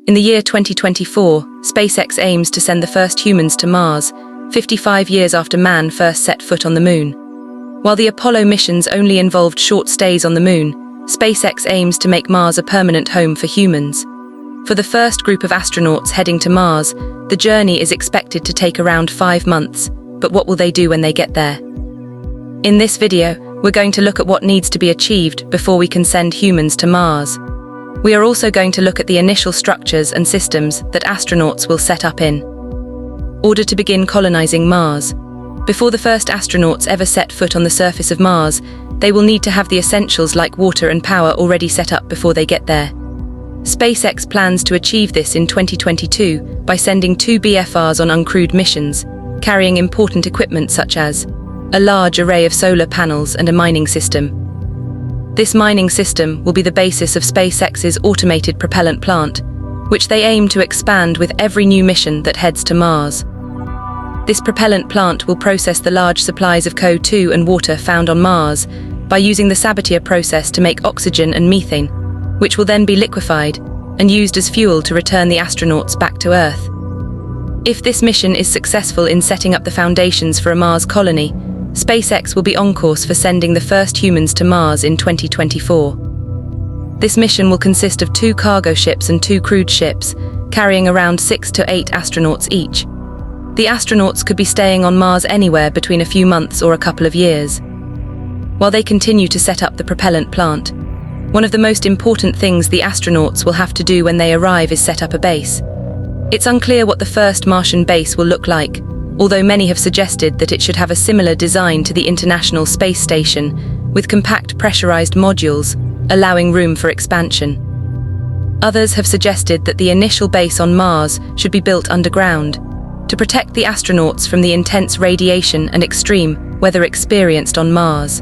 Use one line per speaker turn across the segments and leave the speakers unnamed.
In the year 2024, SpaceX aims to send the first humans to Mars, 55 years after man first set foot on the moon. While the Apollo missions only involved short stays on the moon, SpaceX aims to make Mars a permanent home for humans. For the first group of astronauts heading to Mars, the journey is expected to take around 5 months, but what will they do when they get there? In this video, we're going to look at what needs to be achieved before we can send humans to Mars. We are also going to look at the initial structures and systems that astronauts will set up in order to begin colonizing Mars. Before the first astronauts ever set foot on the surface of Mars, they will need to have the essentials like water and power already set up before they get there. SpaceX plans to achieve this in 2022 by sending 2 BFRs on uncrewed missions, carrying important equipment such as a large array of solar panels and a mining system. This mining system will be the basis of SpaceX's automated propellant plant, which they aim to expand with every new mission that heads to Mars. This propellant plant will process the large supplies of CO2 and water found on Mars by using the Sabatier process to make oxygen and methane, which will then be liquefied and used as fuel to return the astronauts back to Earth. If this mission is successful in setting up the foundations for a Mars colony, SpaceX will be on course for sending the first humans to Mars in 2024. This mission will consist of 2 cargo ships and 2 crewed ships, carrying around 6 to 8 astronauts each. The astronauts could be staying on Mars anywhere between a few months or a couple of years. While they continue to set up the propellant plant, one of the most important things the astronauts will have to do when they arrive is set up a base. It's unclear what the first Martian base will look like, although many have suggested that it should have a similar design to the International Space Station, with compact pressurized modules, allowing room for expansion. Others have suggested that the initial base on Mars should be built underground, to protect the astronauts from the intense radiation and extreme weather experienced on Mars.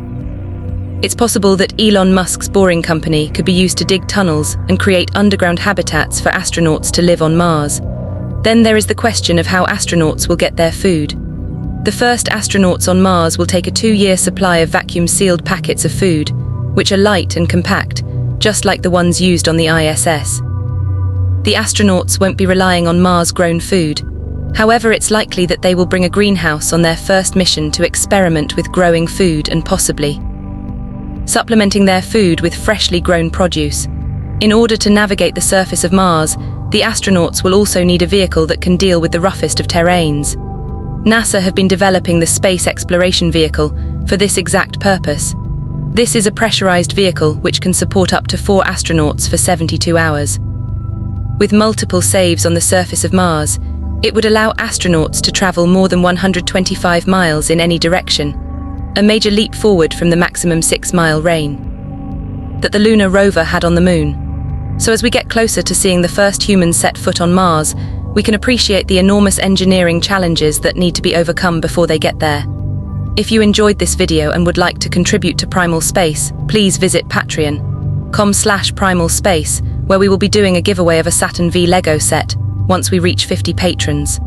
It's possible that Elon Musk's Boring Company could be used to dig tunnels and create underground habitats for astronauts to live on Mars. Then there is the question of how astronauts will get their food. The first astronauts on Mars will take a 2-year supply of vacuum-sealed packets of food, which are light and compact, just like the ones used on the ISS. The astronauts won't be relying on Mars-grown food. However, it's likely that they will bring a greenhouse on their first mission to experiment with growing food and possibly supplementing their food with freshly grown produce. In order to navigate the surface of Mars, the astronauts will also need a vehicle that can deal with the roughest of terrains. NASA have been developing the Space Exploration Vehicle for this exact purpose. This is a pressurized vehicle which can support up to 4 astronauts for 72 hours. With multiple saves on the surface of Mars, it would allow astronauts to travel more than 125 miles in any direction, a major leap forward from the maximum 6-mile range that the lunar rover had on the moon. So as we get closer to seeing the first humans set foot on Mars, we can appreciate the enormous engineering challenges that need to be overcome before they get there. If you enjoyed this video and would like to contribute to Primal Space, please visit patreon.com/primalspace, where we will be doing a giveaway of a Saturn V Lego set once we reach 50 patrons.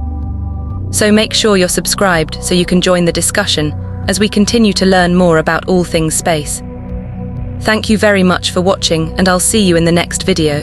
So make sure you're subscribed so you can join the discussion as we continue to learn more about all things space. Thank you very much for watching, and I'll see you in the next video.